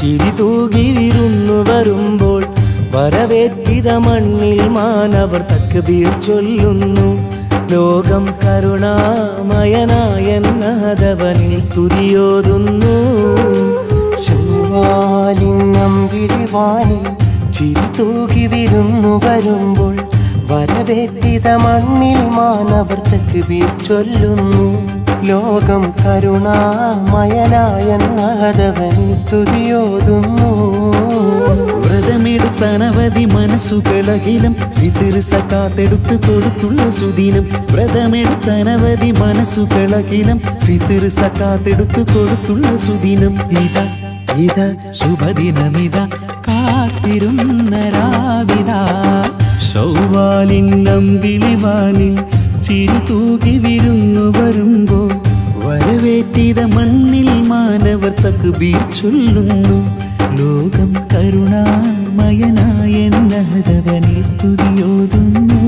ചിരി തൂകി വിരുന്നു വരുമ്പോൾ വരവേറ്റിത മണ്ണിൽ മാനവർ തക്ബീർ ചൊല്ലുന്നു. ലോകം കരുണാമയനായ നാഥവനിൽ സ്തുതിയോതുന്നു. ശൗവാലിന്നമ്പിളിവാനിൽ ചിരി തൂകി വിരുന്നു വരുമ്പോൾ വരവേറ്റിത മണ്ണിൽ മാനവർ തക്ബീർ ചൊല്ലുന്നു. ലോകം കരുണാമയനായ നാഥവനിൽ സ്തുതിയോതുന്നു. വ്രതമെടുത്തനവധി മനസ്സുകളകിലും ഫിത്ർ സകാത്തെടുത്ത് കൊടുത്തുള്ള സുദിനം. വ്രതമെടുത്തനവധി മനസ്സുകളകിലും ഫിത്ർ സകാത്തെടുത്ത് കൊടുത്തുള്ള സുദിനം. ഇതാ ഇതാ ശുഭദിനമിതാ കാത്തിരുന്ന രാവിതാ. ശൗവാലിന്നമ്പിളിവാനിൽ ചിരി തൂകി വിരുന്നു വരുമ്പോൾ വരവേറ്റിത മണ്ണിൽ മാനവർ തക്ബീർ ചൊല്ലുന്നു. ലോകം കരുണാമയനായ നാഥവനിൽ സ്തുതിയോതുന്നു.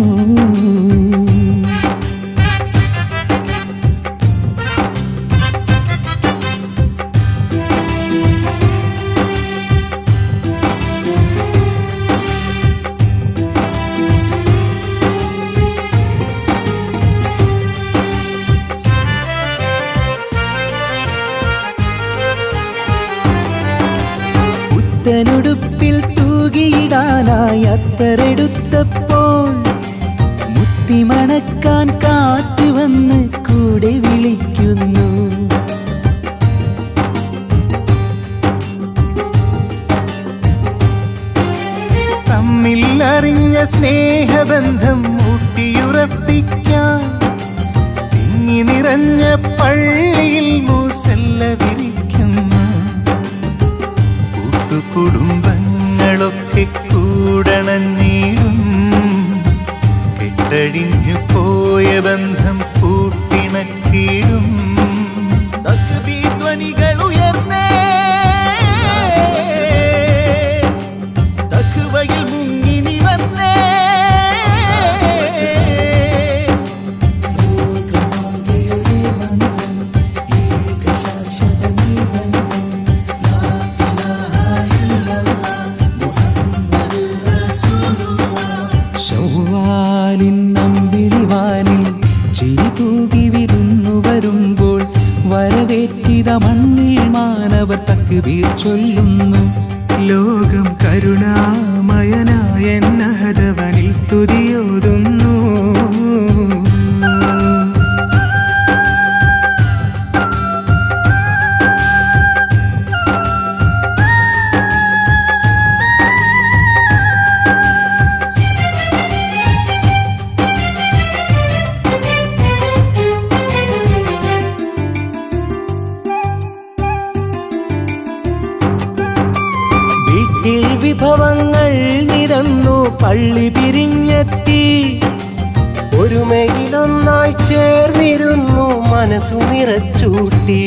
പുത്തനുടുപ്പിൽ തൂകിയിടാനായി അത്തറെടുത്തപ്പോൾ മുത്തിമണക്കാൻ കാറ്റ് വന്ന് കൂടെ വിളിക്കുന്നു. തമ്മിൽ അറിഞ്ഞ സ്നേഹബന്ധം ഊട്ടിയുറപ്പിക്കാൻ തിങ്ങി നിറഞ്ഞ പള്ളിയിൽ മൂസല്ല വിരിക്കുന്ന കുടുംബങ്ങളൊക്കെ കൂടണഞ്ഞിടും. കെട്ടഴിഞ്ഞു പോയ ബന്ധം കൂട്ടിണക്കിടും. തക്ബീർ ധ്വനികൾ ഉയർന്നേ തഖ്വയിൽ മുങ്ങി നിവർന്നേ. ശൗവാലിന്നമ്പിളിവാനിൽ ചിരി തൂകി വിരുന്നു വരുമ്പോൾ വരവേറ്റിത മണ്ണിൽ മാനവർ തക്ബീർ ചൊല്ലുന്നു. ലോകം കരുണാമയനായ നാഥവനിൽ സ്തുതിയോതുന്നു. വീട്ടിൽ വിഭവങ്ങൾ നിരന്നു പള്ളി പിരിഞ്ഞെത്തി. ഒരുമയിലൊന്നായി ചേർന്നിരുന്നു മനസ്സു നിറച്ചൂട്ടി.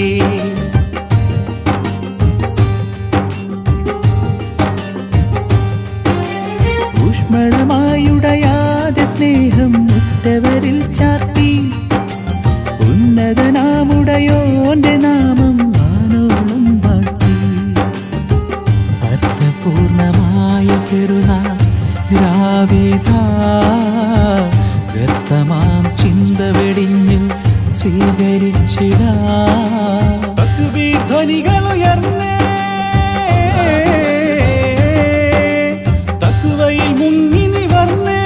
ഊഷ്മളമായുടയാതെ സ്നേഹം മുറ്റവരിൽ ചാർത്തി. ഉന്നതനാമുടയോന്റെ നാമം വാനോളം വാഴ്ത്തി. അർത്ഥപൂർണമായ പെരുന്നാൾ രാവേതാ. വ്യർത്ഥമാം ചിന്ത വെടിഞ്ഞു സ്വീകരിച്ചിടാ. തക്ബീർ ധ്വനികൾ ഉയർന്നേ തഖ്വയിൽ മുങ്ങി നിവർന്നേ.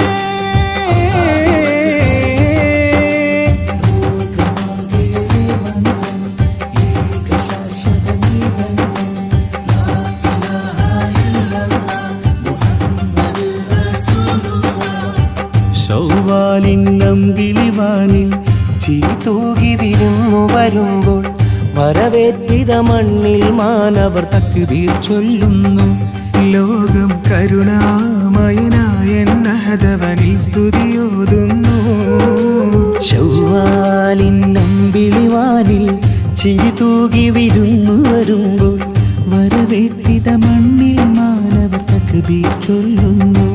ശൗവാലിന്നമ്പിളിവാനിൽ ചിരി തൂകി വിരുന്നു വരുമ്പോൾ വരവേറ്റിത മണ്ണിൽ മാനവർ തക്ബീർ ചൊല്ലുന്നു. ലോകം കരുണാമയനായ നാഥവനിൽ സ്തുതിയോതുന്നു. ശൗവാലിന്നമ്പിളിവാനിൽ ചിരി തൂകി വിരുന്നു വരുമ്പോൾ വരവേറ്റിത മണ്ണിൽ മാനവർ തക്ബീർ ചൊല്ലുന്നു.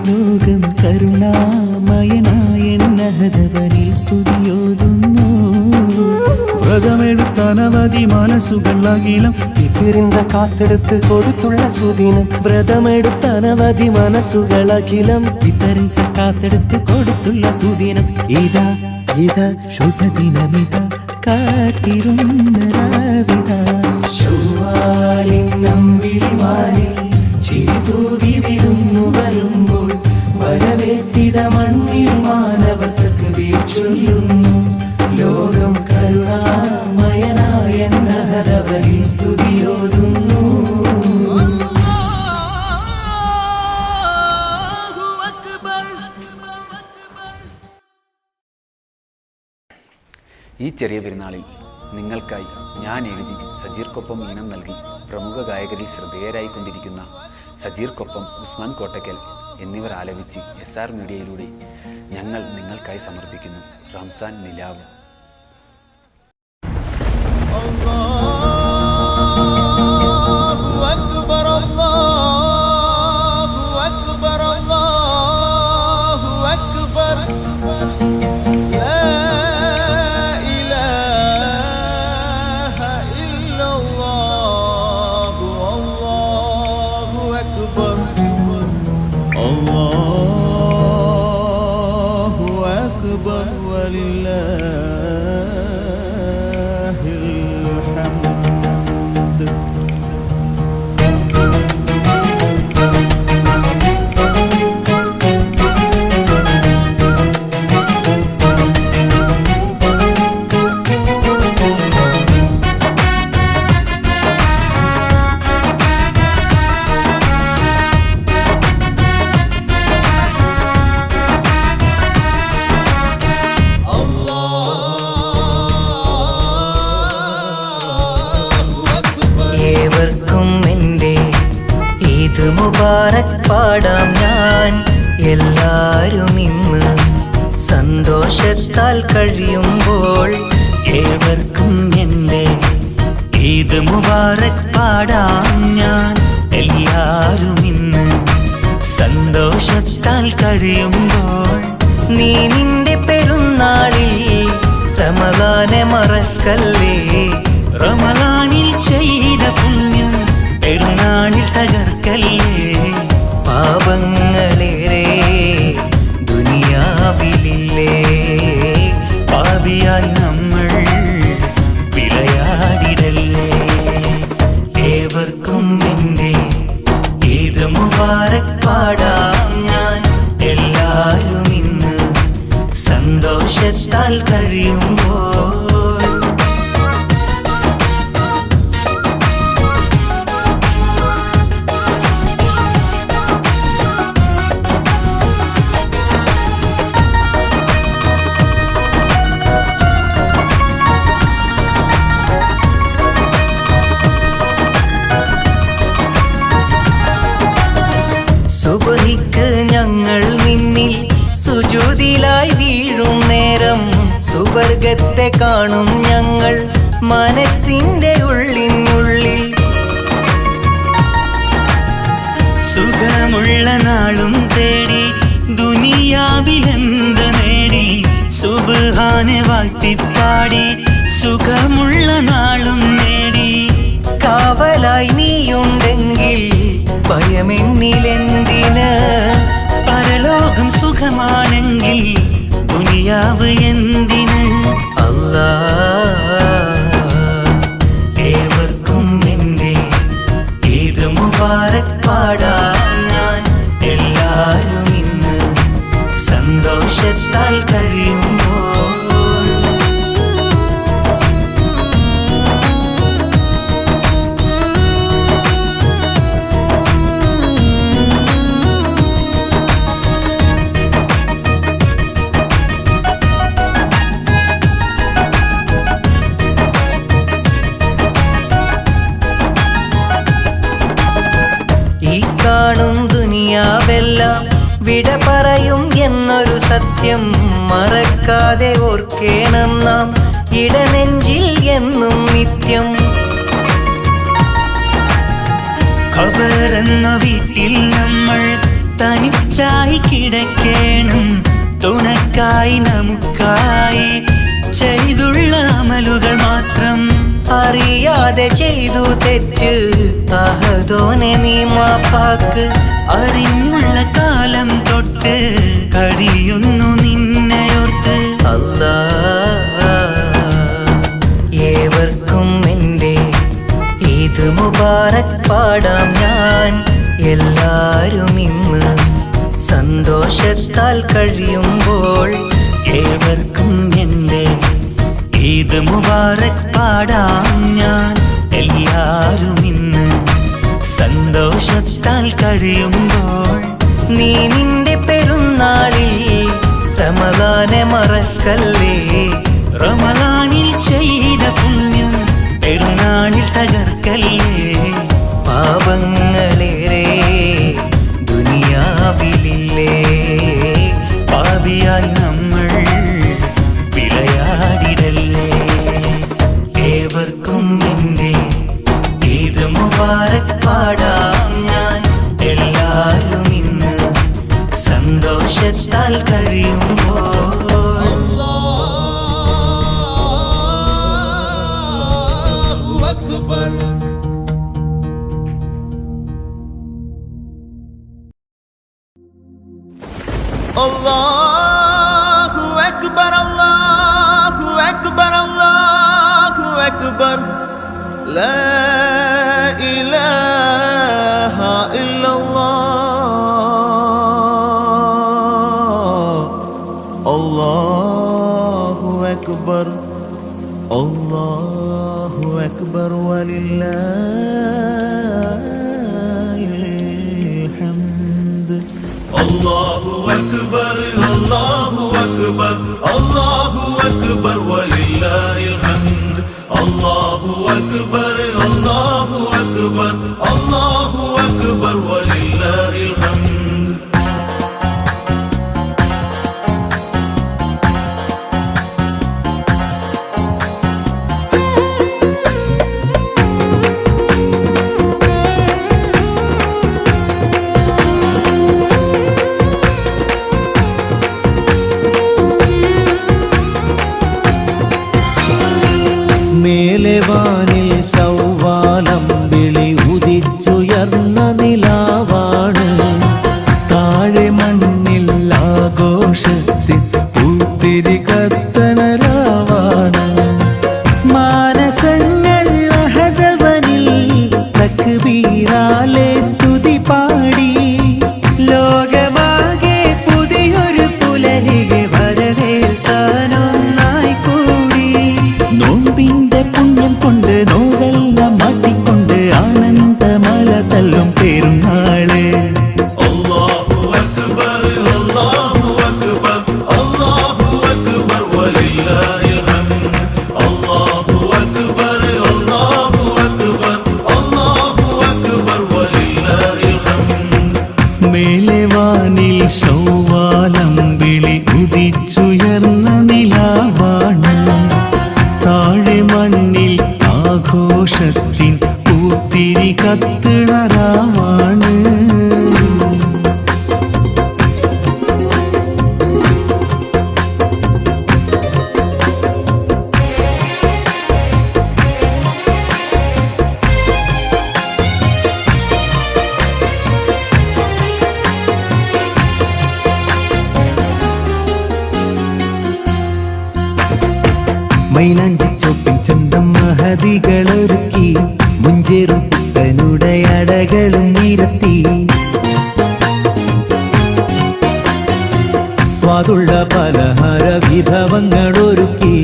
ലോകം കരുണാമയനായ നാഥവനിൽ സ്തുതിയോതുന്നു. വ്രതമെടുത്ത അനവധി മനസ്സുകൾ അഖിലം പിതൃന്ത കാത്തെടുത്ത് കൊടുത്തുള്ള സുദിനം. വ്രതമെടുത്ത അനവധി മനസ്സുകൾ അഖിലം പിതരൻ സക്കാത്തെടുത്ത് കൊടുത്തുള്ള സുദിനം. ഇതാ ഇതാ ശുഭദിനമിത കാത്തിരുന്ന രാവിത ശൗവാലിന്നമ്പിളിമാലിൽ ചിരിതൂകി വിരുന്നു വരുമ്പോൾ വരവേറ്റിത മണ്ണിൽ മാനവർ തക്ബീർ ചൊല്ലുന്നു. ലോകം കരുണാമയനായ നഹദവനിൽ സ്തുതിയോതുന്നു. ഈ ചെറിയ പെരുന്നാളിൽ നിങ്ങൾക്കായി ഞാൻ എഴുതി സജീർക്കൊപ്പം ഈണം നൽകി പ്രമുഖ ഗായകരിൽ ശ്രദ്ധേയരായിക്കൊണ്ടിരിക്കുന്ന സജീർക്കൊപ്പം ഉസ്മാൻ കോട്ടക്കൽ എന്നിവർ ആലപിച്ച് SR മീഡിയയിലൂടെ ഞങ്ങൾ നിങ്ങൾക്കായി സമർപ്പിക്കുന്നു റംസാൻ നിലാവ്. മുബാറക് പാടാം ഞാൻ. എല്ലാരും ഇന്ന് സന്തോഷത്താൽ കഴിയുമ്പോൾ ഏവർക്കും എൻ്റെ ഈദ് മുബാറക് പാടാം ഞാൻ. എല്ലാരും ഇന്ന് സന്തോഷത്താൽ കഴിയുമ്പോൾ നീ നിന്റെ പെരുന്നാളിൽ റമളാനെ മറക്കല്ലേ. റമളാനിൽ ചെയ്ത പുണ്യം പെരുന്നാളിൽ തകർക്കല്ലേ. പാപങ്ങളേറെ ദുനിയാവിലില്ലേ, പാപിയായി നമ്മൾ വിളയാടിടല്ലേ. ഏവർക്കും എൻ്റെ ഈദ് മുബാറക് പാടാം ഞാൻ. എല്ലാരും ഇന്ന് സന്തോഷത്താൽ കഴിയുമ്പോൾ സുബ്ഹിക്ക് ഞങ്ങൾ നിന്നിൽ സുജൂദിലായി വീഴും നേരം സുവർഗത്തെ കാണും ഞങ്ങൾ മനസ്സിന്റെ ഉള്ളിനുള്ളിൽ. സുഖമുള്ള നാളും തേടി ദുനിയാവിലെന്ത് നേടി സുബ്ഹാനെ വാഴ്ത്തിപ്പാടി സുഖമുള്ള നാളും നേടി. കാവലായി നീയുണ്ടെങ്കിൽ ഭയമെന്നിലെന്തിന്, പരലോകം സുഖമാണെങ്കിൽ ദുനിയാവ് എന്തിന്. അല്ലാ ഏവർക്കും എൻ്റെ ഈദ് മുബാറക് പാടാം ഞാൻ. എല്ലാരും ഇന്ന് സന്തോഷത്താൽ കഴിയുമ്പോൾ കാണും ദുനിയാവെല്ലാം വിട പറയും എന്നൊരു സത്യം മറക്കാതെ ഓർക്കേണം നാം ഇടനെഞ്ചിൽ എന്നും നിത്യം. ഖബറെന്ന വീട്ടിൽ നമ്മൾ തനിച്ചായി കിടക്കേണം. തുണക്കായി നമുക്കായി ചെയ്തുള്ള അമലുകൾ മാത്രം ചെയ്തു തെറ്റ് അഹദോനെ നീ മാപ്പാക്ക്. അറിഞ്ഞുള്ള കാലം തൊട്ട് കഴിയുന്നു നിന്നെയോർത്ത് അല്ലാ. ഏവർക്കും എൻ്റെ ഈദ് മുബാറക് പാടാം ഞാൻ. എല്ലാരും ഇന്ന് സന്തോഷത്താൽ കഴിയുമ്പോൾ ഏവർക്കും എൻ്റെ ഈദ് മുബാറക് പാടാം ഞാൻ. എല്ലാരും ഇന്ന് സന്തോഷത്താൽ കഴിയുമ്പോൾ നീ നിന്റെ പെരുന്നാളിൽ റമളാനെ മറക്കല്ലേ. റമളാനിൽ ചെയ്ത പുണ്യം പെരുന്നാളിൽ തകർക്കല്ലേ. പാപങ്ങളേറെ ദുനിയാവിലില്ലേ, പാപിയായി നമ്മൾ വിളയാടിടല്ലേ. ഏവർക്കും എൻ്റെ ഈദ് മുബാറക് പാടാം ഞാൻ. എല്ലാരും ഇന്ന് സന്തോഷത്താൽ കഴിയുമ്പോൾ Allahu Akbar, Allahu Akbar, Allahu Akbar. La ilaha illallah. Allahu Akbar, Allahu Akbar walillahil hamd. Allahu Akbar, Allahu Akbar, Allahu Akbar walillahil hamd. Allahu Akbar, Allahu Akbar, Allahu Akbar walillahil hamd. മേലെവാനിൽ ശൗവാലം വിളി ഉദിച്ചുയർന്ന നിലാവാണ്. താഴെ മണ്ണിൽ ആഘോഷത്തിൽ പൂത്തിരി കത്തണരാവാണ്. മാനസങ്ങൾ അഹദവനിൽ തക്ബീറാലെ സ്തുതി പാടി. ലോകമാകെ പുതിയൊരു പുലരികെ വരവേൽക്കാനൊന്നായി കൂടി. നോമ്പിന്റെ പുണ്യം കൊണ്ട് നോവെല്ലാം മാറ്റിക്കൊണ്ട് ആനന്ദമല തല്ലും പെരുന്നാള്. Allahu Akbar, Allahu Akbar, Allahu Akbar walillahil hamd. Allahu Akbar, Allahu Akbar, Allahu Akbar walillahil hamd. മേലെവാനിൽ ശൗവാലം വിളി ഉദിച്ചുയർന്ന നിലാവാണ്. താഴെ മണ്ണിൽ ആഘോഷത്തിൻ പൂത്തിരി കത്തിണരാവാണ്. മൈലാഞ്ചി ചോപ്പിൻ ചന്തം മഹതികളൊരുക്കി. മുഞ്ചേറും പുത്തനുടയടകളും നിരത്തി. സ്വാദുള്ള പലഹാര വിഭവങ്ങളൊരുക്കി.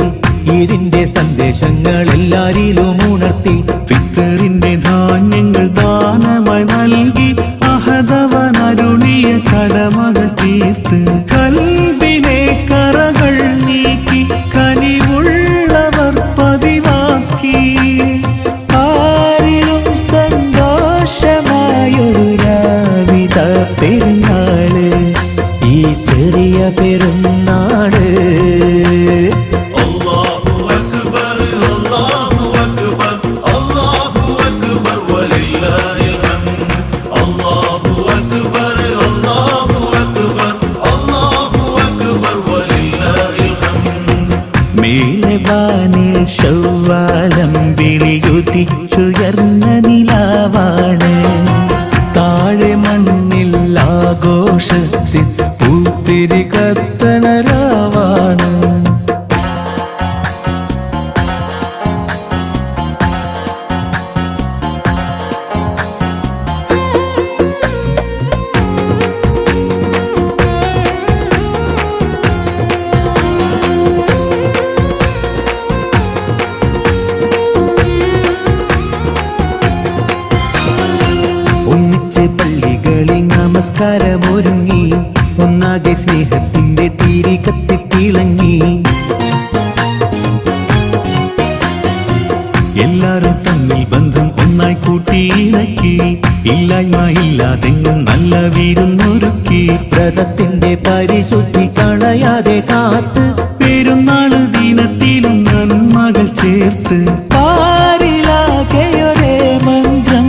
ഇതിന്റെ സന്ദേശങ്ങൾ എല്ലാരിലും ഉണർത്തി. ഫിത്തറിന്റെ ധാന്യങ്ങൾ ദാനമായി നൽകി. അഹദവനരുളിയ കടമകൾ തീർത്ത് കൽബിലെ കറകൾ നീക്കി. കനിവുള്ളവർ പതിവാക്കി. ആരിലും സന്തോഷമായൊരു രാവിത പെരുന്നാള്. ഈ ചെറിയ പെരുന്നാള്. Allahu Akbar, Allahu Akbar, Allahu Akbar walillahil hamd. Allahu Akbar, Allahu Akbar, Allahu Akbar walillahil hamd. മേലെവാനിൽ ശൗവാലം വിളിയുദിച്ചു കരമൊരുങ്ങി ഒന്നാകെ സ്നേഹത്തിന്റെ തിരി കത്തിത്തിളങ്ങി. എല്ലാരും തമ്മിൽ ബന്ധം ഒന്നായി കൂട്ടിയിണക്കി, ഇല്ലായ്മ ഇല്ലാതെങ്ങും നല്ല വിരുന്നൊരുക്കി. വ്രതത്തിന്റെ പരിശുദ്ധി കളയാതെ കാത്ത് പെരുന്നാള് ദിനത്തിലും നന്മകൾ ചേർത്ത് പാരിലാകെയൊരേ മന്ത്രം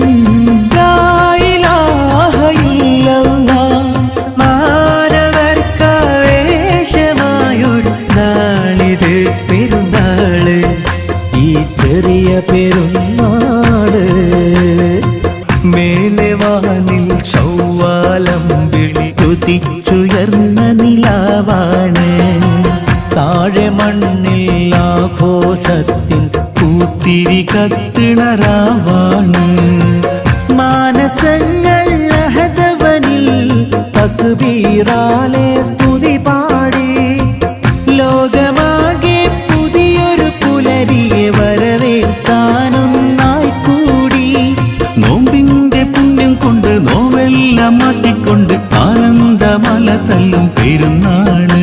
മാനവർക്കാവേശമായൊരു നാളിത് പെരുന്നാള്, ഈ ചെറിയ പെരുന്നാള്. മേലെ വാനിൽ ചൊവ്വാലം വിളി ഉദിച്ചുയർന്ന നിലാവാണ്, താഴെ മണ്ണിൽ ആഘോഷത്തിൻ പൂത്തിരി കത്തിണരാവാണ്. മാനസങ്ങൾ അഹദവനിൽ തക്ബീറാലെ സ്തുതി പാടി, ലോകമാകെ പുതിയൊരു പുലരിയെ വരവേൽക്കാനൊന്നായി കൂടി. നോമ്പിന്റെ പുണ്യം കൊണ്ട് നോവെല്ലാം മാറ്റിക്കൊണ്ട് ആനന്ദമല തല്ലും പെരുന്നാള്.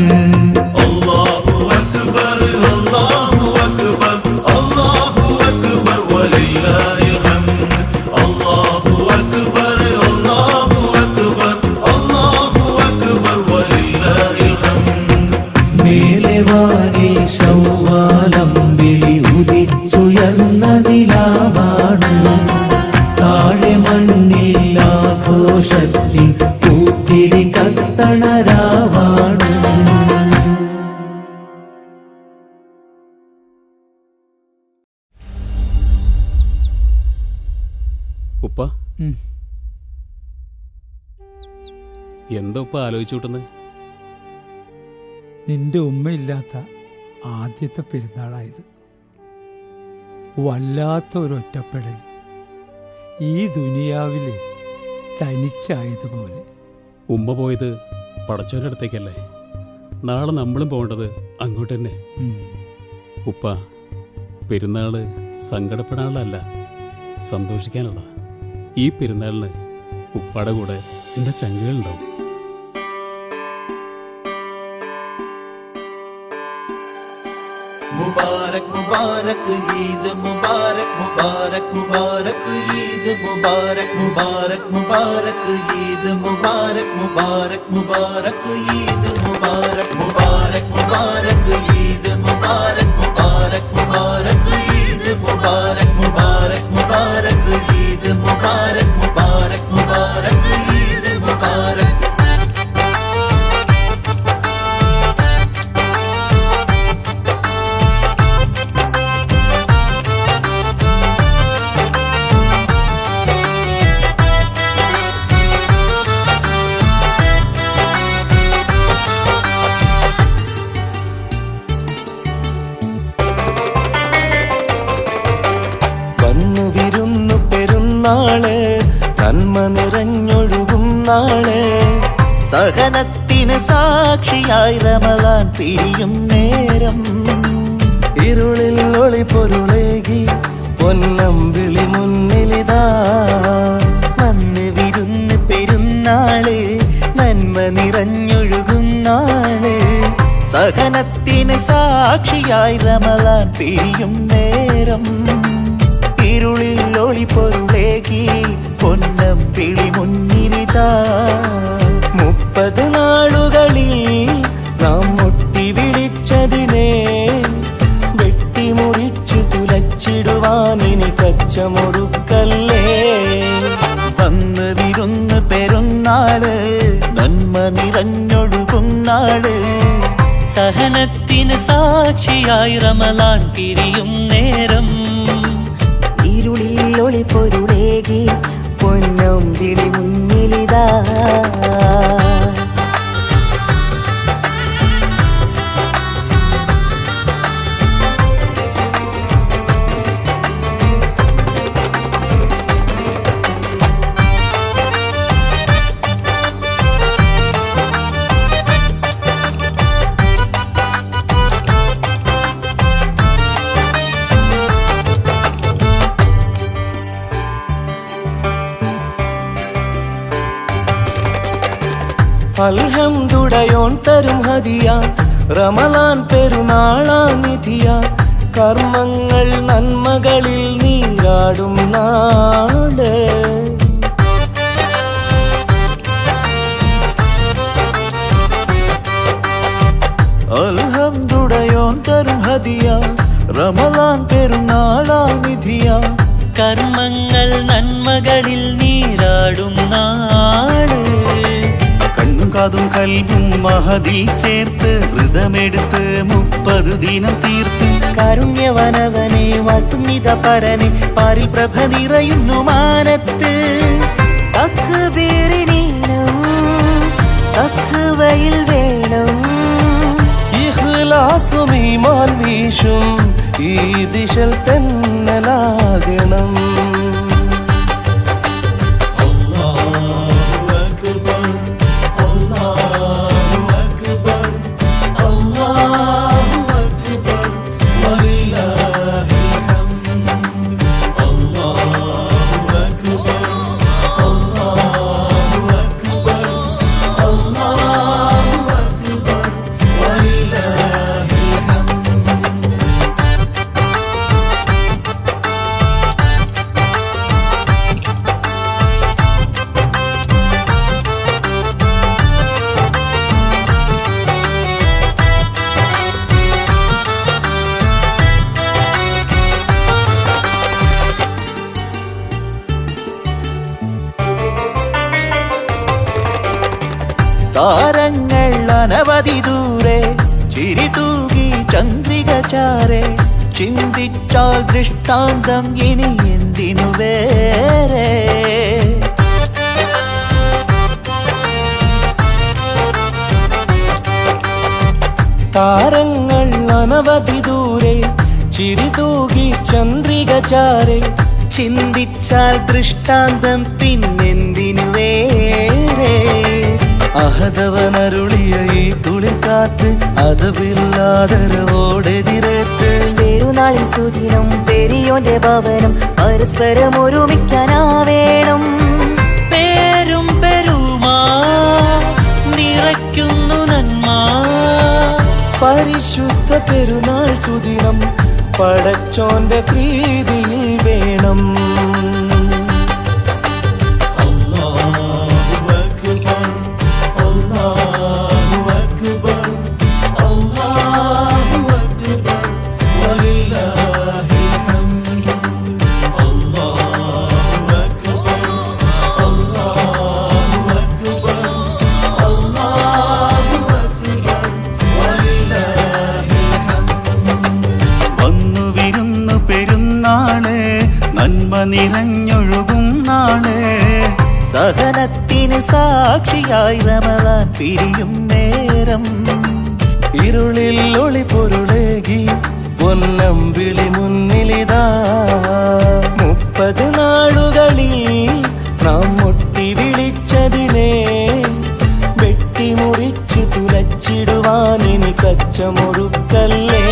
അല്ലാഹു അക്ബർ അല്ലാഹു അക്ബർ അല്ലാഹു അക്ബർ വലില്ലാഹിൽ ഹംദ്. അല്ലാഹു അക്ബർ അല്ലാഹു അക്ബർ അല്ലാഹു അക്ബർ വലില്ലാഹിൽ ഹംദ്. മേലെ വാനിൽ ശൗവാലം വിളി ഉദിച്ചുയർന്ന നിലാവാണ്, താഴെ മണ്ണിൽ ആഘോഷത്തിൻ പൂത്തിരി കത്തണരാവാണ്. ഉപ്പ എന്താ ഉപ്പ ആലോചിച്ചു കൂട്ടുന്നത്? നിന്റെ ഉമ്മയില്ലാത്ത ആദ്യത്തെ പെരുന്നാളായത്. വല്ലാത്ത ഒരു ഒറ്റപ്പെടൽ, ഈ ദുനിയാവിൽ തനിച്ചായതുപോലെ. ഉമ്മ പോയത് പടച്ചോൻ്റെ അടുത്തേക്കല്ലേ, നാളെ നമ്മളും പോകേണ്ടത് അങ്ങോട്ട് തന്നെ. ഉപ്പ, പെരുന്നാള് സങ്കടപ്പെടാനുള്ളതല്ല, സന്തോഷിക്കാനുള്ള. ഈ പെരുന്നാളിന് ഉപ്പാടെ കൂടെ എൻ്റെ ചങ്കുകളുണ്ടാവും. मुबारक मुबारक ईद मुबारक मुबारक मुबारक ईद मुबारक मुबारक मुबारक ईद मुबारक मुबारक मुबारक ईद मुबारक मुबारक मुबारक ईद मुबारक मुबारक मुबारक ईद मुबारक मुबारक मुबारक ईद मुबारक मुबारक मुबारक ईद मुबारक. നന്മ നിറഞ്ഞൊഴുകും നാള്, സഹനത്തിന് സാക്ഷിയായി റമളാൻ പിരിയും നേരം. ഇരുളിൽ ഒളി പൊരുളേകി പൊന്നമ്പിളി മുന്നിലിതാ, വന്ന് വിരുന്ന് പെരുന്നാള്, നന്മ നിറഞ്ഞൊഴുകും നാള്, സഹനത്തിന് സാക്ഷിയായി റമളാൻ പിരിയും നേരം. ഇരുളിൽ ഒളി പൊരുളേകി പൊന്നമ്പിളി മുന്നിലിതാ, 30 നാളുകളിൽ നാം മുട്ടി വിളിച്ചതിനെ വെട്ടിമുറിച്ചു തുലച്ചിടുവാനിനി പച്ചമുറുക്കല്ലേ. വന്ന് വിരുന്ന് പെരുന്നാള്, നന്മ നിറഞ്ഞൊഴുകും നാള്, സഹനത്തിന് സാക്ഷിയായി റമളാൻ പിരിയും നേരം. ഇരുളിൽ ഒളി പൊരുളേകി പൊന്നമ്പിളി മുന്നിലിതാ. അൽഹംദുടയോൻ തരും ഹദിയ റമലാൻ പെരുന്നാളാ നിധിയ കർമ്മങ്ങൾ നന്മകളിൽ നീരാടും നാട് അൽഹംദുടയോൻ തരും ഹദിയ റമലാൻ പെരുന്നാളാ നിധിയ കർമ്മങ്ങൾ നന്മകളിൽ നീരാടും നാട് കണ്ണും കാതും കൽബും മഹദിൽ ചേർത്ത് വ്രതമെടുത്ത് 30 ദിനം തീർത്ത് കാരുണ്യവനവനെ വാഴ്ത്തുന്നിത പരനെ പാരിൽ പ്രഭ നിറയുന്നു മാനത്ത് തക്ബീറിനീണം തഖ്വയിൽ വേണം ഇഖ്ലാസും ഈമാൻ വീശും ഈ ദിശൽ തന്നലാകണം താരങ്ങൾ അനവധി ദൂരെ ചിരി തൂകി ചന്ദ്രിക ചാരെ ചിന്തിച്ചാൽ ദൃഷ്ടാന്തം ഇനി എന്തിനു വേറെ താരങ്ങൾ അനവധി ദൂരെ ചിരി തൂകി ചന്ദ്രിക ചാരെ ചിന്തിച്ചാൽ ദൃഷ്ടാന്തം പിന്നെന്തിനു വേറെ അഹദവനരുളിയ ഈ കുളിർക്കാറ്റ് അതവില്ലാതരവോടെതിരേറ്റ് പെരുന്നാളിൽ സുദിനം പെരിയോന്റെ ഭവനം പരസ്പരം ഒരുമിക്കാനാവേണം പേരും പെരുമാ നിറയ്ക്കുന്നു നന്മ പരിശുദ്ധ പെരുന്നാൾ സുദിനം പടച്ചോന്റെ പ്രീതിയിൽ വേണം നിറഞ്ഞൊഴുകും നാള് സഹനത്തിന് സാക്ഷിയായി റമളാൻ പിരിയും നേരം ഇരുളിൽ ഒളി പൊരുളേകി പൊന്നമ്പിളി മുന്നിലിതാ 30 നാളുകളിൽ നാം മുട്ടി വിളിച്ചതിനെ വെട്ടിമുറിച്ചു തുലച്ചിടുവാൻ ഇനി കച്ചമൊരുക്കല്ലേ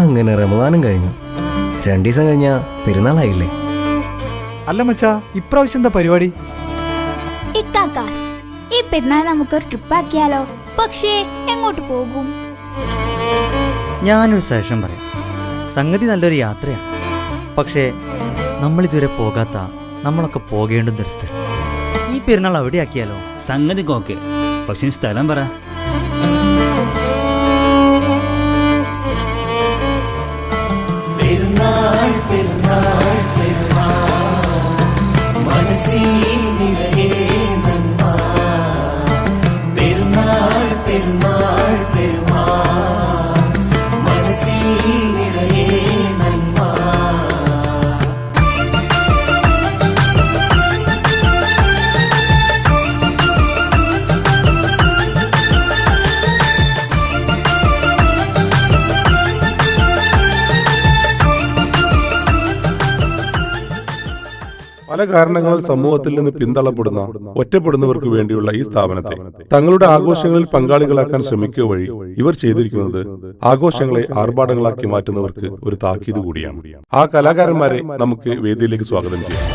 അങ്ങനെ റമദാനും കഴിഞ്ഞു. 2 ദിവസം കഴിഞ്ഞ പെരുന്നാളായില്ലേ? അല്ല മച്ചാ, ഇപ്രാവശ്യം എന്താ പരിപാടി? ഇക്കാക്കാസ്, ഈ പെരുന്നാൾ നമുക്കൊരു ട്രിപ്പ് ആക്കിയാലോ? പക്ഷേ എങ്ങോട്ട് പോകും? ഞാനൊരു സജഷൻ പറയാം. സംഗതി നല്ലൊരു യാത്രയാണ്. പക്ഷേ നമ്മളിതുവരെ പോകാത്ത നമ്മളൊക്കെ പോകേണ്ടുന്നൊരു സ്ഥലം. ഈ പെരുന്നാൾ അവിടെയാക്കിയാലോ? സംഗതി ഓക്കെ, പക്ഷേ സ്ഥലം പറ. പെരുന്നാൾ പെരുന്നാൾ പെരുന്നാൾ മനസ്സിൽ നിറയെ നന്മ. പെരുന്നാൾ പെരുന്നാൾ പെരുന്നാൾ മനസ്സിൽ നിറയെ നന്മ. പല കാരണങ്ങളാൽ സമൂഹത്തിൽ നിന്ന് പിന്തള്ളപ്പെടുന്ന ഒറ്റപ്പെടുന്നവർക്ക് വേണ്ടിയുള്ള ഈ സ്ഥാപനത്തെ തങ്ങളുടെ ആഘോഷങ്ങളിൽ പങ്കാളികളാക്കാൻ ശ്രമിക്കുക വഴി ഇവർ ചെയ്തിരിക്കുന്നത് ആഘോഷങ്ങളെ ആർഭാടങ്ങളാക്കി മാറ്റുന്നവർക്ക് ഒരു താക്കീത് കൂടിയാണ്. ആ കലാകാരന്മാരെ നമുക്ക് വേദിയിലേക്ക് സ്വാഗതം ചെയ്യാം.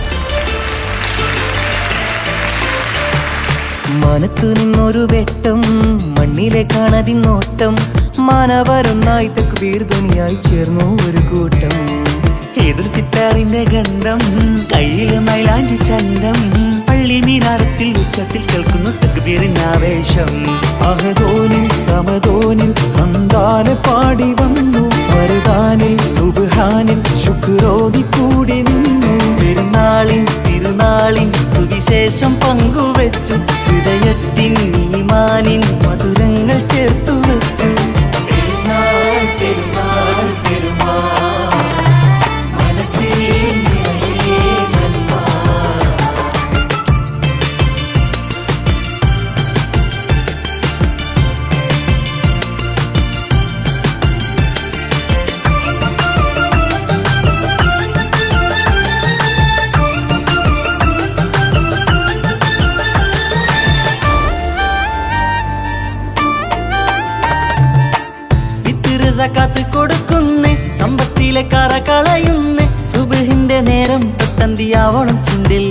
മനത്തു നിന്നൊരു വെട്ടം, മണ്ണിലെ കാണതിനോട്ടം, മാനവരൊന്നായി തക്ബീർ ധ്വനിയായി ചേർന്നു ഒരു കൂട്ടം. ഈദുൽ ഫിത്തറിന്റെ ഗന്ധം, കയ്യില് മൈലാഞ്ചി ചന്തം, പള്ളി മീനാരത്തിൽ ഉച്ചത്തിൽ കേൾക്കുന്നു തക്ബീറിന്റെ ആവേശം. അഹദോനിൽ സമദോനിൽ മന്ദാന പാടി വന്നു, ഫർദാനിൽ സുബ്ഹാനിൽ ശുക്രോതി കൂടി നിന്നു. പെരുന്നാളിൻ തിരുനാളിൻ സുവിശേഷം പങ്കുവെച്ചു, ഹൃദയത്തിൻ ഈമാനിൻ മധുരങ്ങൾ ചേർത്തു വെച്ചു. പെരുന്നാൾ പെരുന്നാൾ പെരുന്നാൾ മനസ്സിൽ നിറയെ നന്മ. സകാത്ത് കൊടുക്കുന്നേ, സമ്പത്തിലെ കറ കളയുന്നേ, സുബ്ഹിന്റെ നേരം തൊട്ടന്തിയാവണം ചുണ്ടിൽ.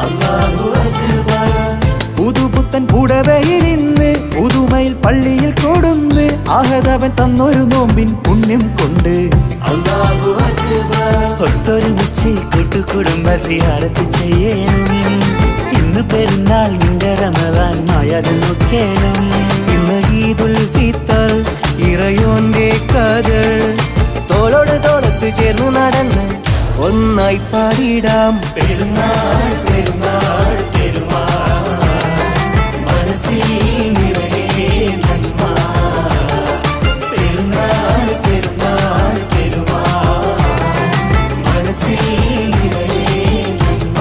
അല്ലാഹു അക്ബർ. പുതുപുത്തൻ പുടവയിലിന്ന് പുതുമയിൽ പള്ളിയിൽ കൊടുന്ന്, അഹദവൻ തന്നൊരു നോമ്പിൻ പുണ്യം കൊണ്ട്. അല്ലാഹു അക്ബർ. ഒത്തൊരുമിച്ച് കൂട്ടുകുടുംബ സിയാറത്ത് ചെയ്യണം. ഇന്ന് പെരുന്നാൾ നിന്റെ റമദാൻ മായാതെ നോക്കണം. ഇന്ന് ഈദുൽ ഫിത്തർ ഇറയോന്റെ കഥൾ, തോളോട് തോളത്ത് ചേർന്നു നടന്ന് ഒന്നായി പാടിടാം. പെരുന്നാൾ പെരുന്നാൾ പെരുന്നാൾ മനസ്സിൽ നിറയെ നന്മ. പെരുന്നാൾ പെരുന്നാൾ പെരുന്നാൾ മനസ്സിൽ നിറയെ നന്മ.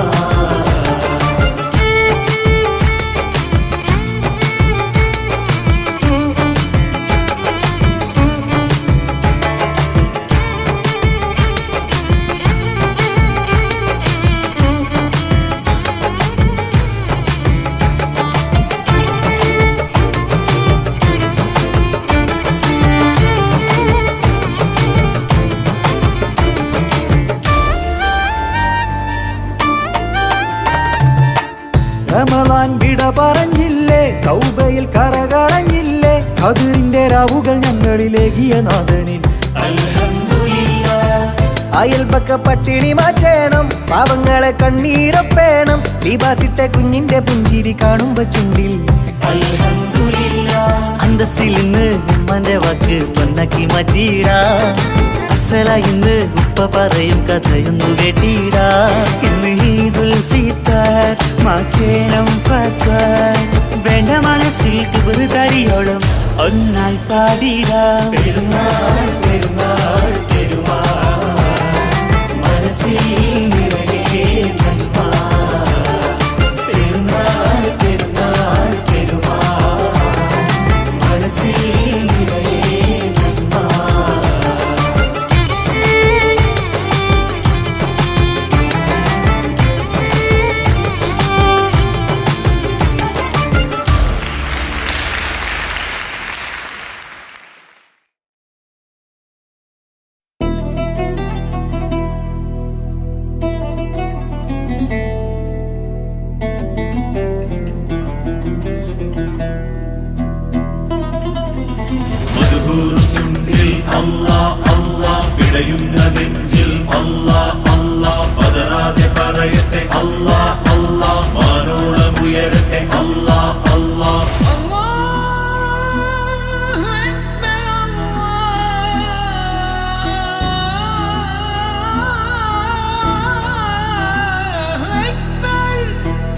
റമളാൻ വിട പറഞ്ഞില്ലേ, തൗബയിൽ കറകളഞ്ഞില്ലേ, ഖദറിന്റെ രാവുകൾ ഞങ്ങളിലേകിയ നാഥനിൽ അൽഹംദുലില്ലാഹ്. അയൽപക്ക പട്ടിണി മാറ്റണം, പാവങ്ങളെ കണ്ണീരൊപ്പേണം, ലിബാസിട്ട കുഞ്ഞിന്റെ പുഞ്ചിരി കാണുമ്പോ ചുണ്ടിൽ അൽഹംദുലില്ലാഹ്. അന്തസ്സിൽ നിന്ന് ഉമ്മന്റെ വാക്ക് പൊന്നാക്കി മാറ്റിയിടാ, അസല ഇന്ന് ഉപ്പ പറയും കഥയൊന്നു കേട്ടിടാ. ഇന്ന് ഈദുൽ ഫിത്തർ മാറ്റേണം ഫത്വർ, വേണ്ട മനസ്സിൽ കിബർ തരിയോളം ഒന്നായി പാടിടാം. പെരുന്നാൾ പെരുന്നാൾ പെരുന്നാൾ മനസ്സിൽ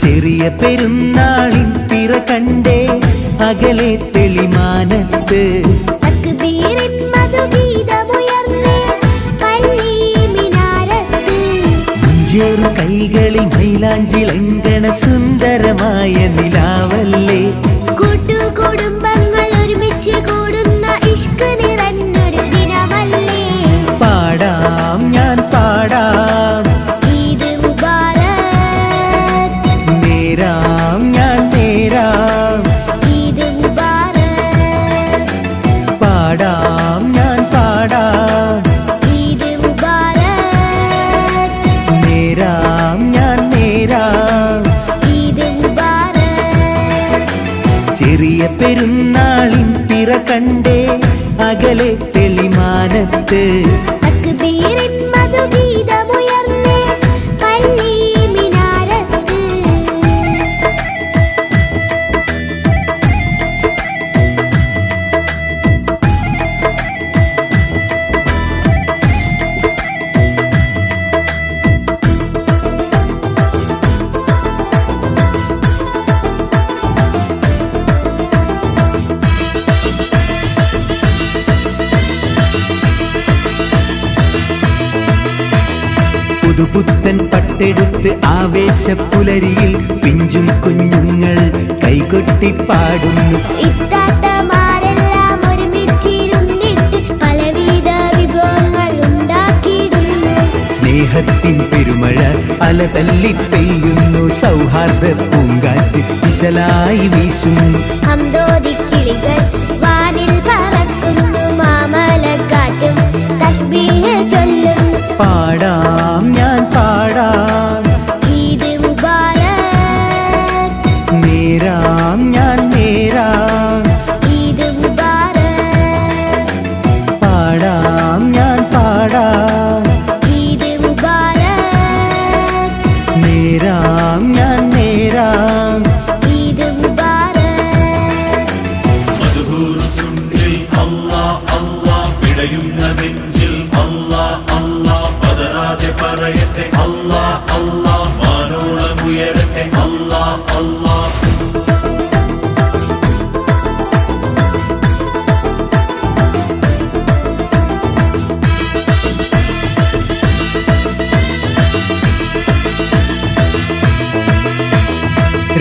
ചെറിയ പെരുന്നാളിൻ പിറ കണ്ടേ അകലെ തെളിമാനത്ത് മുഞ്ചേറു കൈകളിൽ മൈലാഞ്ചി ലംഘന സുന്ദരമായ നിലാവല്ലേ. കൂട്ടുകുടുംബങ്ങൾ ഒരുമിച്ച് കൂടുന്ന ഇഷ്ക് നിറഞ്ഞൊരു ദിനമല്ലേ. പാടാം ഞാൻ പാടാം ഈദ് മുബാരക്. നേരാം ഞാൻ നേരാം ഈദ് മുബാരക്. പാടാം ഞാൻ പാടാം ഈദ് മുബാരക്. നേരാം ഞാൻ നേരാം ഈദ് മുബാരക്. ചെറിയ പെരുന്നാളിൻ പിറ കണ്ടേ അകലെ തെളിമാനത്ത് തക്ബീറിൻ മധുഗീതമുയർന്നേ പള്ളി മിനാരത്ത്. പുതുപുത്തൻ പട്ടെടുത്ത് ആവേശപ്പുലരിയിൽ പിഞ്ചും കുഞ്ഞുങ്ങൾ കൈകൊട്ടി പാടുന്നു. ഇത്താത്തമാരെല്ലാം ഒരുമിച്ചിരുന്നിട്ട് പലവിധ വിഭവങ്ങൾ ഉണ്ടാക്കിയിടുന്നു. സ്നേഹത്തിൻ പെരുമഴ അല തല്ലി പെയ്യുന്നു. സൗഹാർദ്ദ പൂങ്കാറ്റ് വിശലായി വീശുന്നു. ഹംദോദിക്കിളികൾ വാനിൽ പറക്കുന്നു. മാമലക്കാറ്റും തസ്ബീഹ് ചൊല്ലുന്നു. പാടാം ഞാൻ പാടാം ഈദ് മുബാരക്. നേരാം ഞാൻ നേരാം ഈദ് മുബാരക്. പാടാം ഞാൻ പാടാം ഈദ് മുബാരക്. നേരാം ഞാൻ നേരാം ഈദ് മുബാരക്. മധുഹൂറും ചുണ്ടിൽ അല്ലാ അല്ലാ പിടയുന്ന നെഞ്ചിൽ അല്ലാ അല്ലാ പതറാതെ പറയട്ടെ അല്ലാ അല്ലാ വാനോളം ഉയരട്ടെ അല്ലാ അല്ലാ.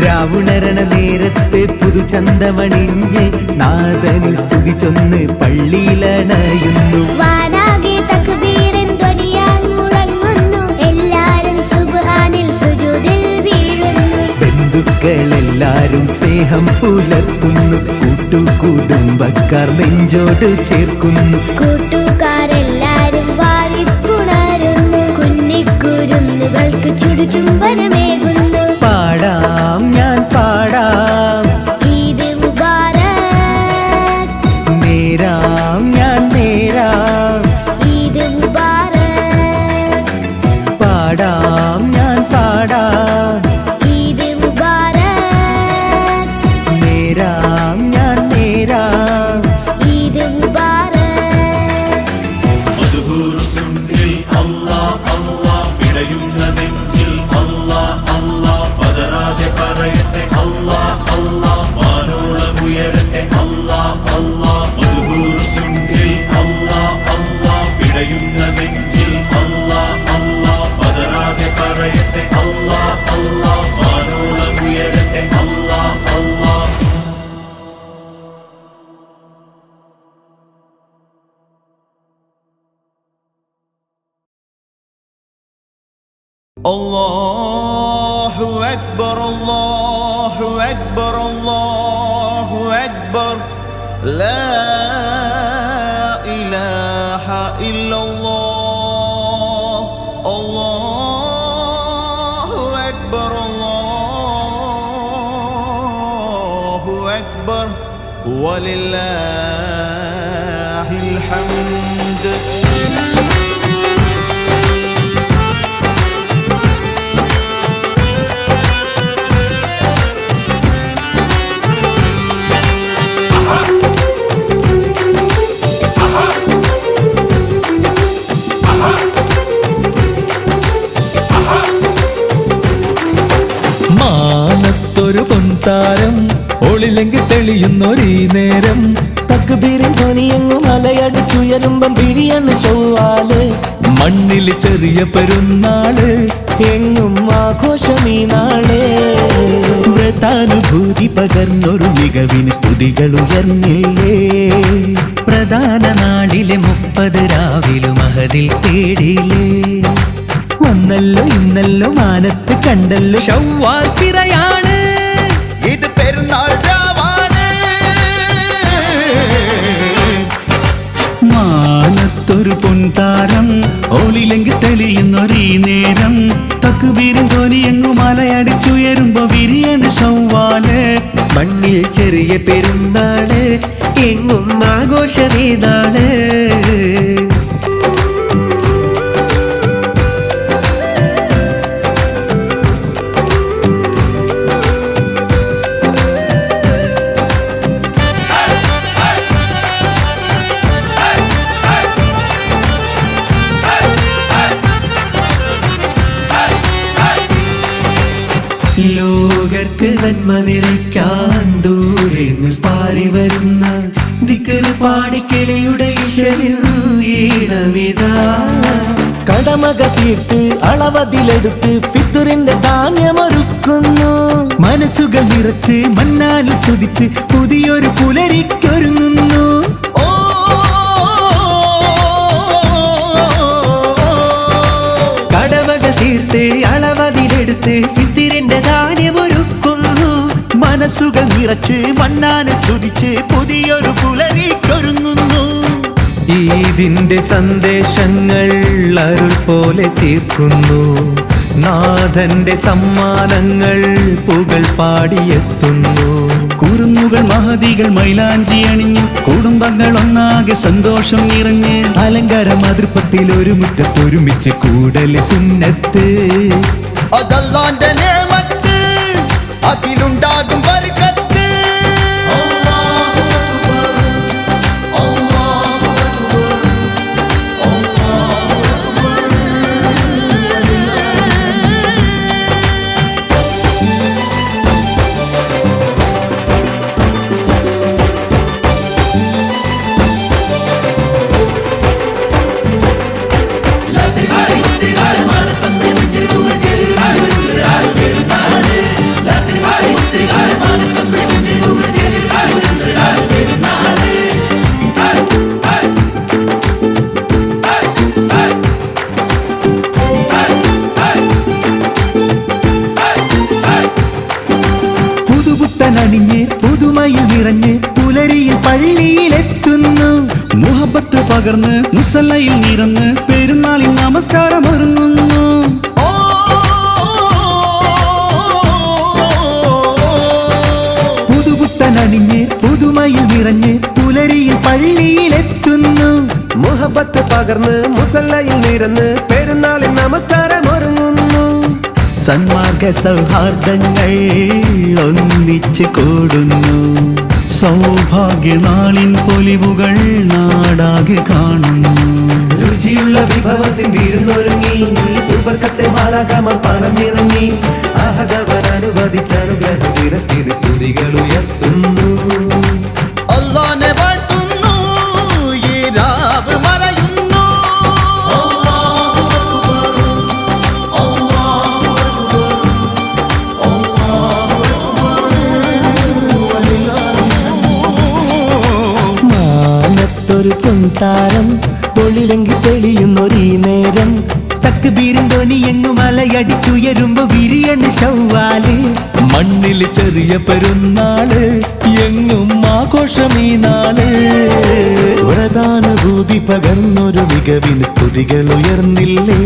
രാവുണരണ നേരത്ത് പുതുചന്തമണിഞ്ഞ് നാദനിൽ സ്തുതി ചൊന്ന് പള്ളിയിലണയുന്നു. വാനാകെ തക്ബീറിൻ ധ്വനിയാൽ മുഴങ്ങുന്നു. എല്ലാരും സുബ്ഹാനിൽ സുജൂദിൽ വീഴുന്നു. ബന്ധുക്കളെല്ലാരും സ്നേഹം പുലർത്തുന്നു. കൂട്ടുകുടുംബക്കാർ നെഞ്ചോട് ചേർക്കുന്നു. കൂട്ടുകാരെല്ലാരും വാരിപ്പുണരുന്നു. കുഞ്ഞിക്കുരുന്നുകൾക്ക് ചുടുചുംബനമേകുന്നു. പാടാം ഞാൻ പാടാം ഈദ് മുബാരക്. നേരാം ഞാൻ നേരാം ഈദ് മുബാരക്. പാടാം ഞാൻ പാടാം ഈദ് മുബാരക്. നേരാം ഞാൻ നേരാം ഈദ് മുബാരക്. മധുഹൂറും ചുണ്ടിൽ അല്ലാ അല്ലാ പിടയുന്ന നെഞ്ചിൽ അല്ലാ അല്ലാ പതറാതെ പറയട്ടെ അല്ലാ അല്ലാ വാനോളം ഉയരട്ടെ അല്ലാ അല്ലാ. മധുഹൂറും ചുണ്ടിൽ അല്ലാ അല്ലാ പിടയുന്ന നെഞ്ചിൽ അല്ലാ അല്ലാ പതറാതെ പറയട്ടെ അല്ലാ അല്ലാ വാനോളം ഉയരട്ടെ അല്ലാ അല്ലാ. Allahu Akbar, Allahu Akbar, Allahu Akbar. La ilaha illallah. Allahu Akbar, Allahu Akbar. Walillahil hamd. പൊൻതാരം ഒളിലെങ്കിൽ തെളിയുന്നൊരീ നേരം തക്ബീരിൻ ധ്വനിയെങ്ങും മലയടിച്ചുയരുമ്പം ബിരിയാണി ഷവ്വാല് മണ്ണിൽ ചെറിയ പെരുന്നാള് എങ്ങും ആഘോഷമീ നാള് വ്രതാനുഭൂതി പകർന്നൊരു മികവിന് സ്തുതികൾ ഉയർന്നില്ലേ പ്രധാന നാളിലെ 30 രാവിലും മഹദിൽ തേടിയില്ലേ വന്നല്ലോ ഇന്നല്ലോ മാനത്ത് കണ്ടല്ലോ ശവ്വാൽ പിറയാണ് ഇത് പെരുന്നാൾ രാവാണ് മാനത്തൊരു പൊൻതാരം ഒളിലെങ്കിൽ തെളിയുന്നൊരീ നേരം തക്ബീരിൻ ധ്വനിയെങ്ങു മലയടിച്ചുയരുമ്പോ വിരിയണ് ശവ്വാല് മണ്ണിൽ ചെറിയ പെരുന്നാള് എങ്ങും ആഘോഷമേതാണ് ലോകർക്ക് നന്മ നിറയ്ക്കാൻ ദൂരെന്ന് പാറി വരുന്ന ദിക്ർ പാടിക്കിളിയുടെ ഈശ്വരിൽ ഈണമിതാ കടമകൾ തീർത്ത് അളവതിലെടുത്ത് ഫിത്തുറിന്റെ ധാന്യമൊരുക്കുന്നു മനസ്സുകൾ നിറച്ച് മന്നാലിൽ സ്തുതിച്ച് പുതിയൊരു പുലരിക്കൊരുങ്ങുന്നു കടമകൾ തീർത്ത് അളവതിലെടുത്ത് ഫിത്തിറിന്റെ ധാന്യമൊരുക്കുന്നു മനസ്സുകൾ നിറച്ച് മന്നാനെ സ്തുതിച്ച് പുതിയൊരു പുലരിക്കൊരുങ്ങുന്നു ഈദിന്റെ സന്ദേശങ്ങൾ അരുൾ പോലെ തീർക്കുന്നു നാഥന്റെ സമ്മാനങ്ങൾ പുകൾ പാടിയെത്തുന്നു കുറുങ്ങുകൾ മഹതികൾ മൈലാഞ്ചി അണിഞ്ഞ് കുടുംബങ്ങൾ ഒന്നാകെ സന്തോഷം നിറഞ്ഞ് അലങ്കാര മാതൃപ്പത്തിൽ ഒരു മുറ്റത്തൊരുമിച്ച് കൂടൽ സുന്നത്ത് അതല്ലാന്റെ നിഅമത്ത് അതിലുണ്ടാകും ബർക്കത്ത് അണിഞ്ഞ് പുതുമയിൽ നിറഞ്ഞ് പുലരിയിൽ പള്ളിയിലെത്തുന്നു മുഹബത്ത് പകർന്ന് മുസല്ലയിൽ നിറന്ന് പെരുന്നാളിൽ നമസ്കാരം ഒരുങ്ങുന്നു പുതുപുത്തനണിഞ്ഞ് പുതുമയിൽ നിറഞ്ഞ് പുലരിയിൽ പള്ളിയിലെത്തുന്നു മുഹബത്ത് പകർന്ന് മുസല്ലയിൽ നിറന്ന് പെരുന്നാളിൽ നമസ്കാരം ഒരുങ്ങുന്നു സന്മാർഗ സൗഹാർദ്ദങ്ങൾ ഒന്നിച്ച് കൂടുന്നു സൗഭാഗ്യനാളിൻ പൊലിവുകൾ നാടാകെ കാണുന്നു രുചിയുള്ള വിഭവത്തിൽ വിരുന്നൊരുങ്ങി സുബർക്കത്തെ മാലാകമർ പറഞ്ഞിറങ്ങി അഹദവൻ അനുവദിച്ച അനുഗ്രഹ ദിനത്തിന് സ്തുതികൾ ഉയർത്തുന്നു അല്ലാഹുവിനെ വാഴ്ത്തുന്നു ഈ രാവ് മറയുന്നു മാനത്തൊരു പൊൻതാരം ഒളിലെങ്കിൽ തെളിയുന്നൊരീ നേരം തക്ബീരിൻ ധ്വനിയെങ്ങു മലയടിച്ചുയരുമ്പോ വിരിയണ് ശവ്വാല് മണ്ണിൽ ചെറിയ പെരുന്നാള് എങ്ങും ആഘോഷമീ നാള് വ്രതാനുഭൂതി പകർന്നൊരു മികവിന് സ്തുതികൾ ഉയർന്നില്ലേ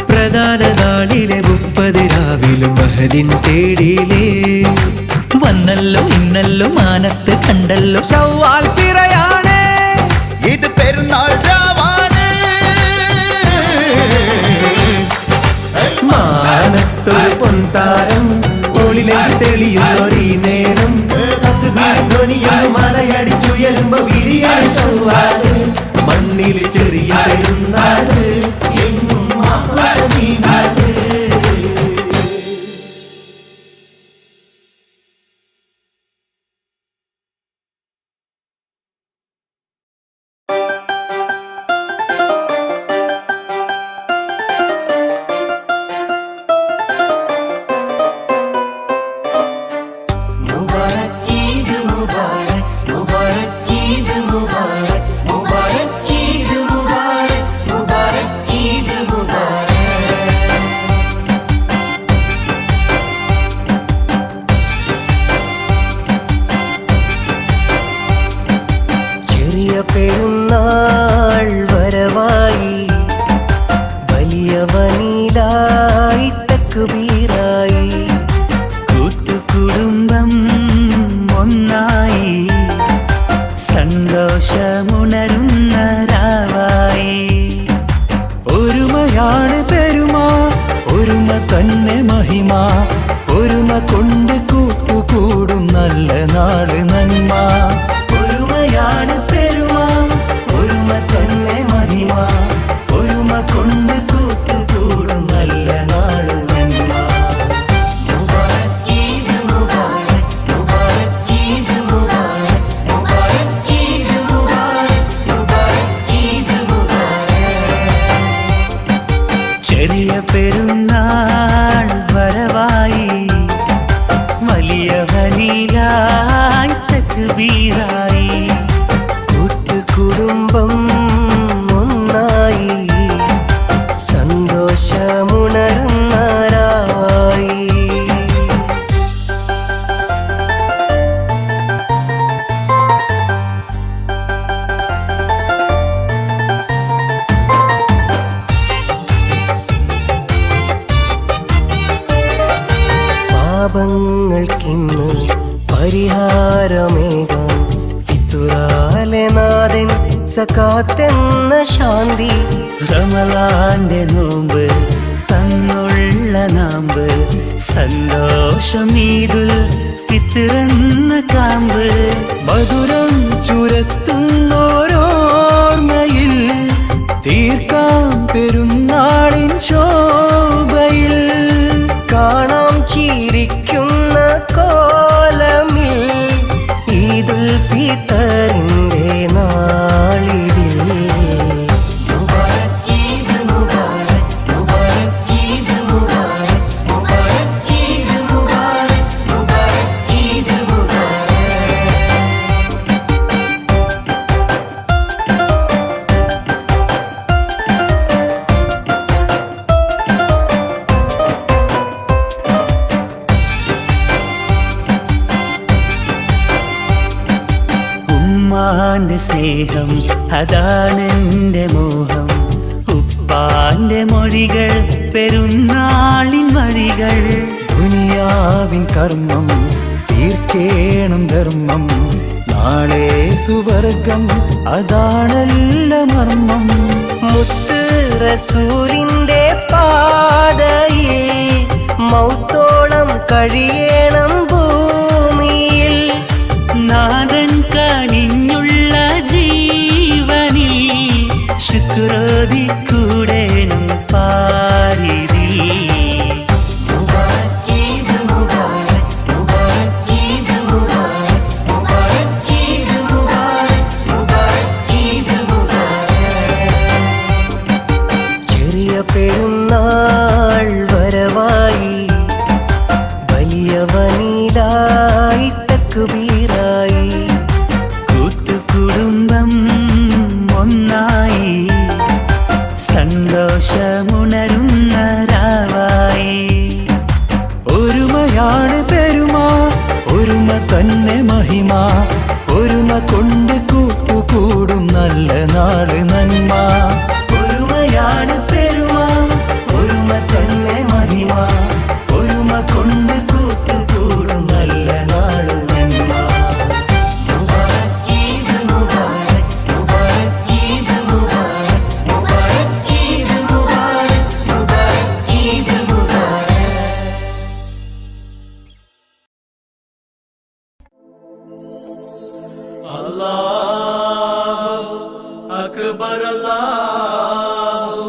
പ്രധാന നാളിലെ 30 രാവിലും മഹദിൻ തേടിയില്ലേ വന്നല്ലോ ഇന്നല്ലോ മാനത്ത് കണ്ടല്ലോ ശവ്വാൽ പിറയാണ് ഇത് പെരുന്നാൾ രാവാണ് മാനത്തൊരു പൊൻതാരം ഒളിലെങ്കിൽ തെളിയുന്നൊരീ നേരം തക്ബീർ ധ്വനിയെങ്ങു മലയടിച്ചുയരുമ്പോ വിരിയാൻ ശവ്വാല് മണ്ണിൽ ചെറിയ പെരുന്നാള് എങ്ങും ആഘോഷമീ നാട് ഒരുമ കൊണ്ട് കൂട്ടുകൂടും നല്ല നാട് നന്മ ഒരുമയാണ് പെരുമ ഒരുമ തന്നെ മഹിമ ഒരുമ കൊണ്ട് കൂട്ടുകൂടും നല്ല നാട് നന്മ മുബാരക് ഈദ് മുബാരക് മുബാരക് ഈദ് മുബാരക് മുബാരക് ഈദ് മുബാരക് മുബാരക് ഈദ് മുബാരക് ചെറിയ പെരുന്നാൾ വരവായി വലിയവനിലായി തക്ബീറായി കൂട്ടുകുടുംബം ഒന്നായി സന്തോഷമുണരുന്നരായി പാപങ്ങൾക്കിന്ന് പരിഹാരമേകാൻ ഫിത്തുറാലെ നാഥൻ സകാത്തെന്ന ശാന്തി റമളാന്റെ നോമ്പ് തന്നുള്ള നാമ്പ് സന്തോഷം ഈദുൽ ഫിത്റെന്ന കാമ്പ് മധുരം ചുരത്തുന്നോരോർമ്മയിൽ തീർക്കാം പെരുന്നാളിൻ ശോഭയിൽ കാണാം ചിരിക്കുന്ന കോലമിൽ ഈദുൽ ഫിത്തറിന്റെ നാളിതിൽ മുബാരക് ഈദ് മുബാരക് മുബാരക് ഈദ് മുബാരക് മുബാരക് ഈദ് മുബാരക് മുബാരക് ഈദ് മുബാരക് ഉമ്മാന്റെ സ്നേഹം അതാണെന്റെ മോഹം ഉപ്പാന്റെ മൊഴികൾ പെരുന്നാളിൻ വഴികൾ ദുനിയാവിൻ കർമ്മം തീർക്കേണം ധർമ്മം നാളെ സുവർഗം അതാണല്ല മർമ്മം മുത്ത് റസൂലിന്റെ പാതയിൽ മൗത്തോളം കഴിയണം ഭൂമിയിൽ നാദൻ കനിഞ്ഞുള്ള ജീവനിൽ ശുക്രോതി കൂടേണം പാരിതിൽ മുബാരക് ഈദ് മുബാരക് മുബാരക് ഈദ് മുബാരക് മുബാരക് ഈദ് മുബാരക് മുബാരക് ഈദ് മുബാരക് ചെറിയ പെരുന്നാൾ വരവായി വലിയവനിലായി തക്ബീറായി കൂട്ടുകുടുംബം ഒന്നായി സന്തോഷമുണരുന്ന രാവായി ഒരുമയാണ് പെരുമ ഒരുമ തന്നെ മഹിമ ഒരുമ കൊണ്ട് കൂട്ടുകൂടും നല്ല നാട് നന്മ ഒരുമയാണ് പെരുമ ഒരുമ തന്നെ മഹിമ ഒരുമ കൊണ്ട് കൂട്ടുകൂടും നല്ല നാട് നന്മ മുബാരക് ഈദ് മുബാരക് മുബാരക് ഈദ് മുബാരക് മുബാരക് ഈദ് മുബാരക് മുബാരക് ഈദ് മുബാരക് അല്ലാഹു അക്ബർ അല്ലാഹു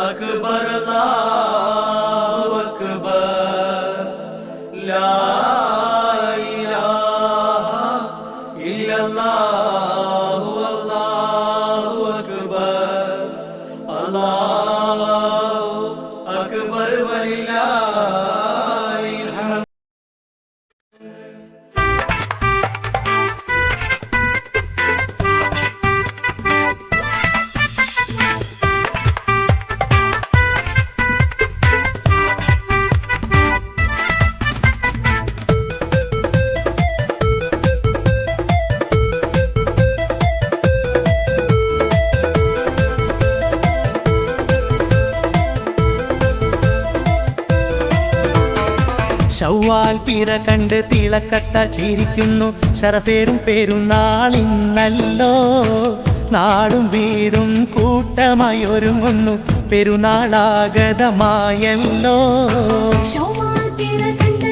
അക്ബർ അല്ലാഹു അക്ബർ ലാ ഇലാഹ ഇല്ലല്ലാഹു അല്ലാഹു അക്ബർ അല്ലാഹു അക്ബർ വലില്ലാഹിൽ ഹംദ് ശൗവാൽ പിറ കണ്ട് തിളക്കത്ത ചിരിക്കുന്നു ശരഫേരും പെരുന്നാളിന്നല്ലോ നാടും വീടും കൂട്ടമായി ഒരുങ്ങുന്നു പെരുന്നാളാഗതമായല്ലോ ശൗവാൽ പിറ കണ്ട്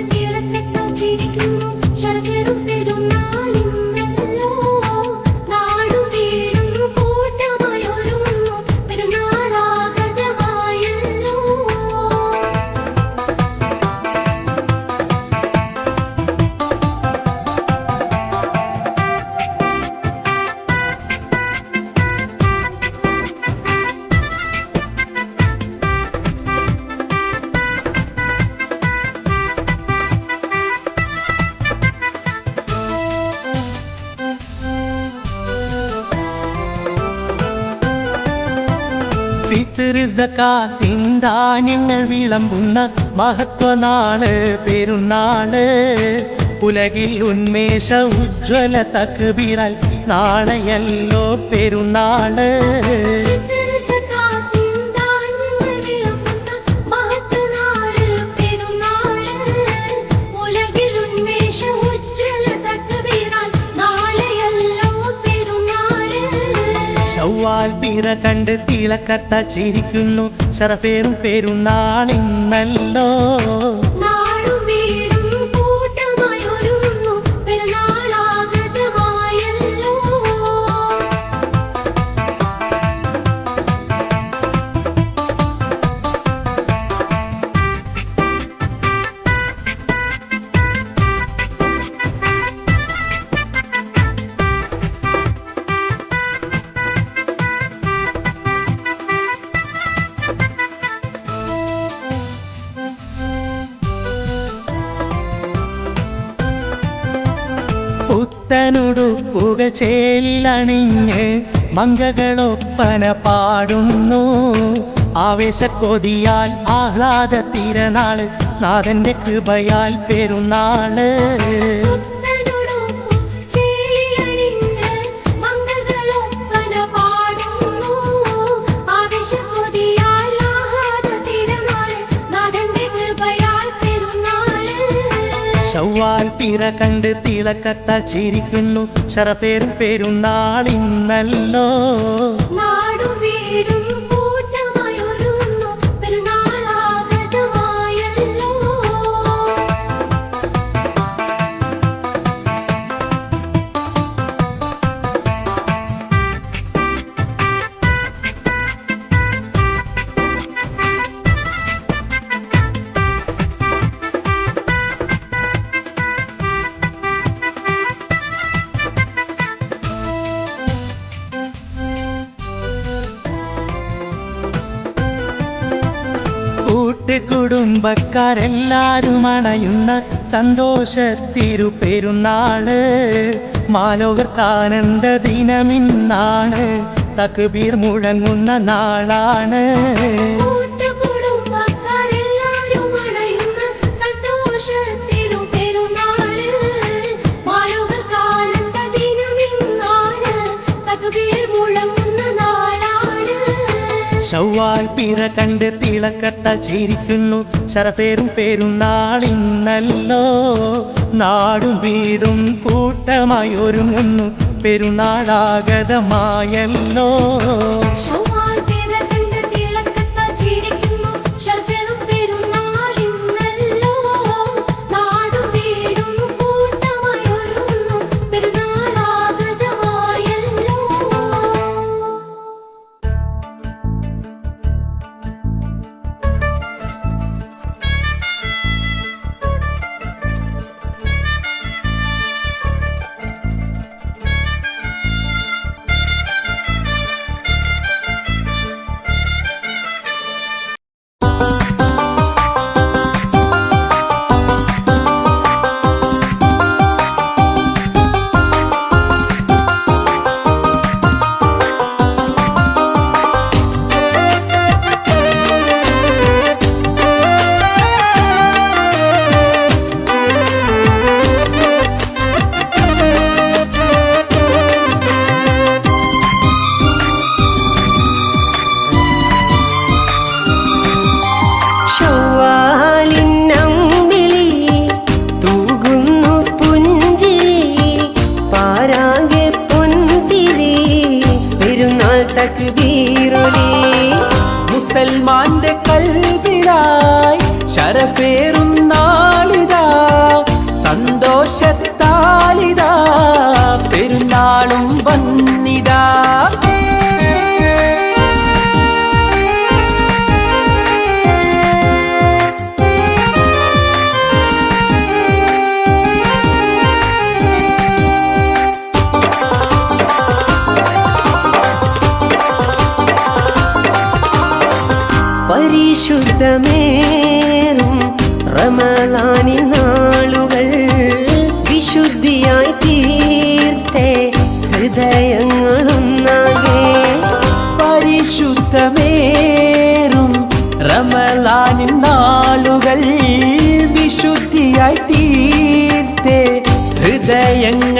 ഫിത്ർ സകാത്തിൻ ധാന്യങ്ങൾ വിളമ്പുന്ന മഹത്വനാള് പെരുന്നാള് ഉലകിൽ ഉന്മേഷ ഉജ്ജ്വല തക്ബീറാൽ നാളെയല്ലോ പെരുന്നാള് ചൊവ്വാൽ പിറ കണ്ട് തിളക്കത്ത ചിരിക്കുന്നു ശറഫേറും പെരുന്നാളിന്നല്ലോ പുത്തനുടുപ്പുക ചേലിലണിഞ്ഞ് മങ്കകളൊപ്പന പാടുന്നു ആവേശക്കൊതിയാൽ ആഹ്ലാദ തിരനാള് നാഥന്റെ കൃപയാൽ പെരുന്നാള് ചൊവ്വാൽ പിറ കണ്ട് തിളക്കത്ത ചിരിക്കുന്നു ശറഫേറും പെരുന്നാളിന്നല്ലോ കുടുംബക്കാരെല്ലാരും അണയുന്ന സന്തോഷത്തിരു പെരുന്നാള് മാലോകർക്കാനന്ദ ദിനമിന്നാണ് തക്ബീർ മുഴങ്ങുന്ന നാളാണ് ചൊവ്വാൽ പിറ കണ്ട് തിളക്കത്ത ചിരിക്കുന്നു ശറഫേറും പെരുന്നാളിന്നല്ലോ നാടും വീടും കൂട്ടമായി ഒരുങ്ങുന്നു പെരുന്നാളാഗതമായല്ലോ മുസൽമാന്റെ കൽബിലായി ശരഫേറും നാളിതാ സന്തോഷത്താലിതാ പെരുന്നാളും വന്നിതാ പരിശുദ്ധമേറും റമളാനിൻ നാളുകൾ വിശുദ്ധിയായി തീർത്തേ ഹൃദയങ്ങളൊന്നാകെ പരിശുദ്ധമേ സുഹൃതിയായി തീർത്തേ ഹൃദയങ്ങളൊന്നാകെ.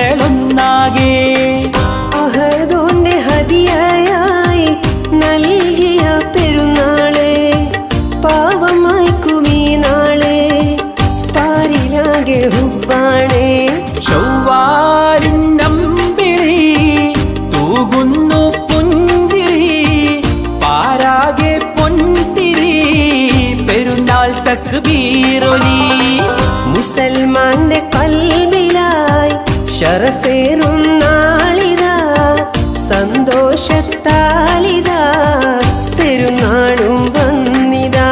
അഹദോന്റെ ഹദിയയായി നൽകിയ പെരുന്നാള് പാവമായി കുമീനാള് പാരിലാകെ ഹുബാണ്. ചൊവ്വാലിന്നമ്പിളി തൂകുന്നു പുഞ്ചിരി പാരാകെ പൊൻതിരി പെരുന്നാൾ തക്ബീറൊലി. മുസൽമാന്റെ കൽബിലായി ശറഫേറുന്നാളിതാ സന്തോഷത്താലിതാ പെരുന്നാളും വന്നിതാ.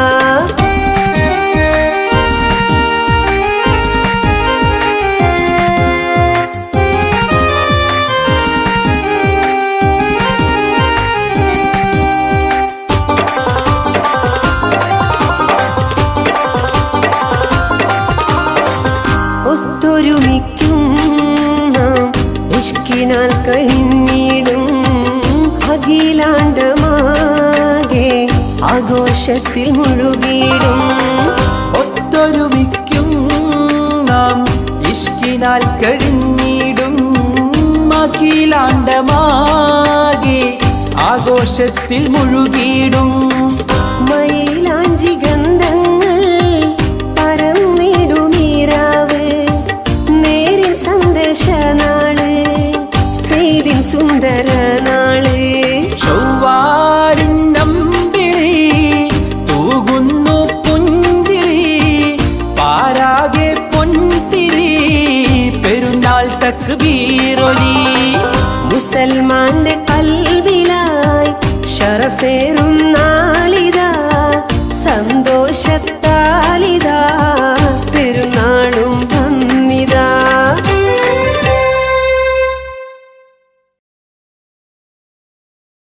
ഒത്തൊരുമിക്കും നാം ഇഷ്കിനാൽ കഴിഞ്ഞിടും അഖിലാണ്ടമാകെ ആഘോഷത്തിൽ മുഴുകിടും. ഒത്തൊരുമിക്കും നാം ഇഷ്കിനാൽ കഴിഞ്ഞിടും അഖിലാണ്ടമാകെ ആഘോഷത്തിൽ മുഴുകിടും. മൈലാഞ്ചിക